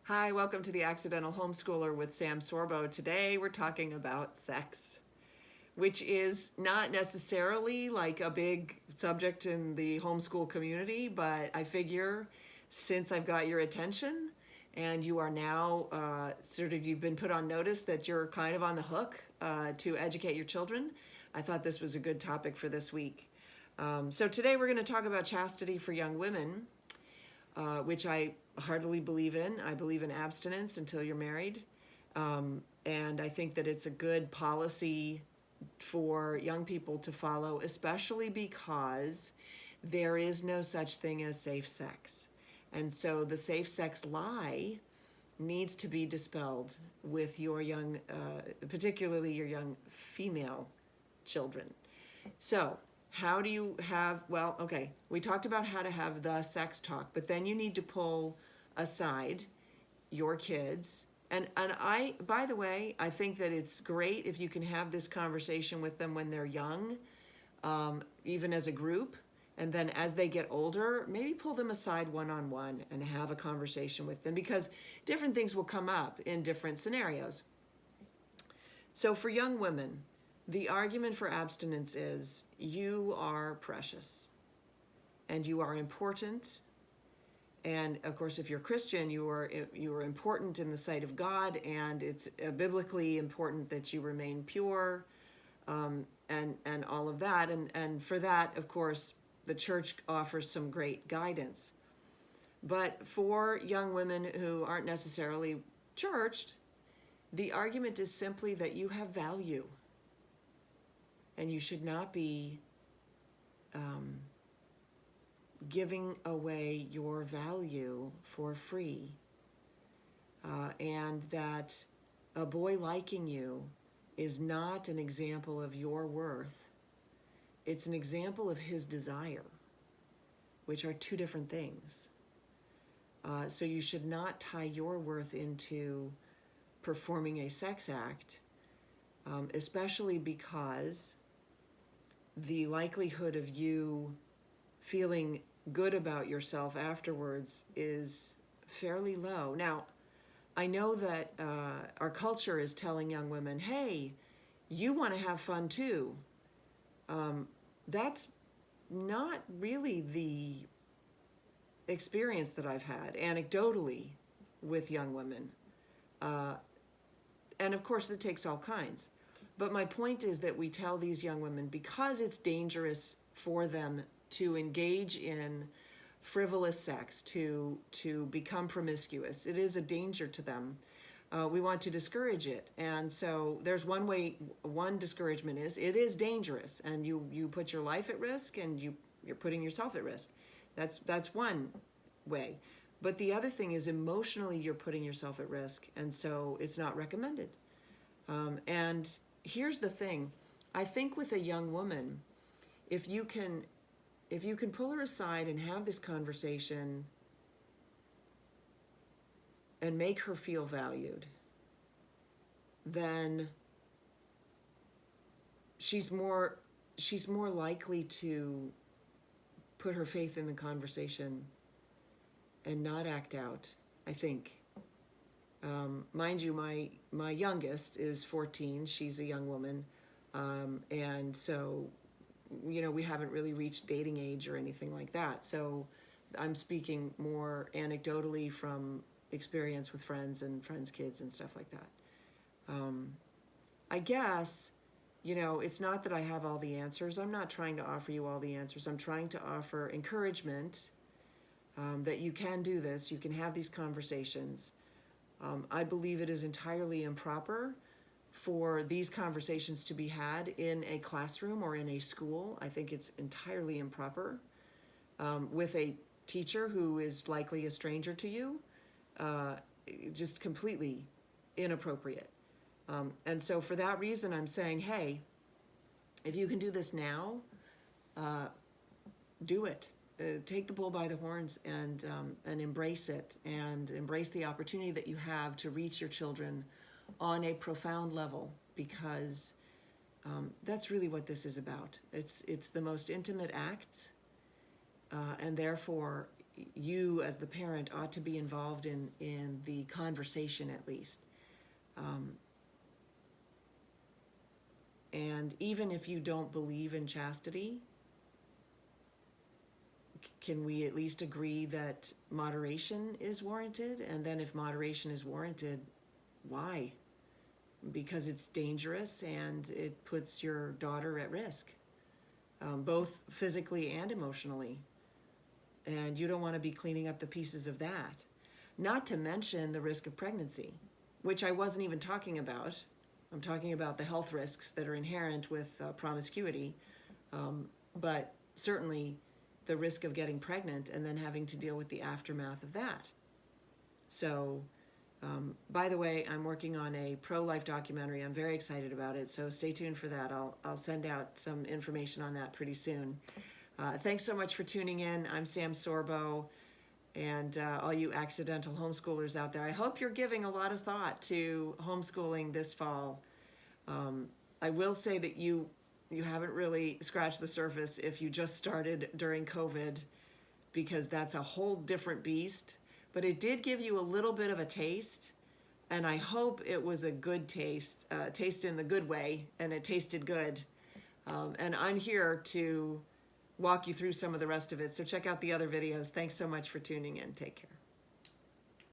Hi, welcome to the Accidental Homeschooler with Sam Sorbo. Today we're talking about sex, which is not necessarily like a big subject in the homeschool community, but I figure since I've got your attention and you are now you've been put on notice that you're kind of on the hook to educate your children, I thought this was a good topic for this week. So today we're going to talk about chastity for young women, which I heartily believe in. I believe in abstinence until you're married. And I think that it's a good policy for young people to follow, especially because there is no such thing as safe sex. And so the safe sex lie needs to be dispelled with your young, particularly your young female children. So how do you have, well, okay, we talked about how to have the sex talk, but then you need to pull aside your kids. And I, by the way, I think that it's great if you can have this conversation with them when they're young, even as a group. And then as they get older, maybe pull them aside one-on-one and have a conversation with them, because different things will come up in different scenarios. So for young women, the argument for abstinence is you are precious and you are important. And of course, if you're Christian, you are important in the sight of God, and it's biblically important that you remain pure, and all of that. And for that, of course, the church offers some great guidance. But for young women who aren't necessarily churched, the argument is simply that you have value. And you should not be giving away your value for free. And that a boy liking you is not an example of your worth. It's an example of his desire, which are two different things. So you should not tie your worth into performing a sex act, especially because the likelihood of you feeling good about yourself afterwards is fairly low. Now, I know that our culture is telling young women, hey, you want to have fun too. That's not really the experience that I've had anecdotally with young women. And of course, it takes all kinds. But my point is that we tell these young women, because it's dangerous for them to engage in frivolous sex, to become promiscuous, it is a danger to them. We want to discourage it. And so there's one discouragement is, it is dangerous, and you put your life at risk, and you're putting yourself at risk. That's one way. But the other thing is, emotionally, you're putting yourself at risk, and so it's not recommended. And here's the thing. I think with a young woman, if you can pull her aside and have this conversation and make her feel valued, then she's more likely to put her faith in the conversation and not act out, I think. Mind you, my youngest is 14. She's a young woman. And so, we haven't really reached dating age or anything like that. So I'm speaking more anecdotally from experience with friends and friends' kids and stuff like that. I guess, it's not that I have all the answers. I'm not trying to offer you all the answers. I'm trying to offer encouragement that you can do this. You can have these conversations. I believe it is entirely improper for these conversations to be had in a classroom or in a school. I think it's entirely improper with a teacher who is likely a stranger to you, just completely inappropriate. And so for that reason, I'm saying, hey, if you can do this now, do it. Take the bull by the horns and embrace it, and embrace the opportunity that you have to reach your children on a profound level, because that's really what this is about. It's the most intimate act, and therefore you as the parent ought to be involved in the conversation at least. And even if you don't believe in chastity, can we at least agree that moderation is warranted? And then if moderation is warranted, why? Because it's dangerous and it puts your daughter at risk, both physically and emotionally. And you don't want to be cleaning up the pieces of that. Not to mention the risk of pregnancy, which I wasn't even talking about. I'm talking about the health risks that are inherent with promiscuity, but certainly the risk of getting pregnant and then having to deal with the aftermath of that. So, by the way, I'm working on a pro-life documentary. I'm very excited about it, so stay tuned for that. I'll send out some information on that pretty soon. Thanks so much for tuning in. I'm Sam Sorbo, and all you accidental homeschoolers out there, I hope you're giving a lot of thought to homeschooling this fall. I will say that you haven't really scratched the surface if you just started during COVID, because that's a whole different beast. But it did give you a little bit of a taste, and I hope it was a good taste, taste in the good way, and it tasted good. And I'm here to walk you through some of the rest of it. So check out the other videos. Thanks so much for tuning in. Take care.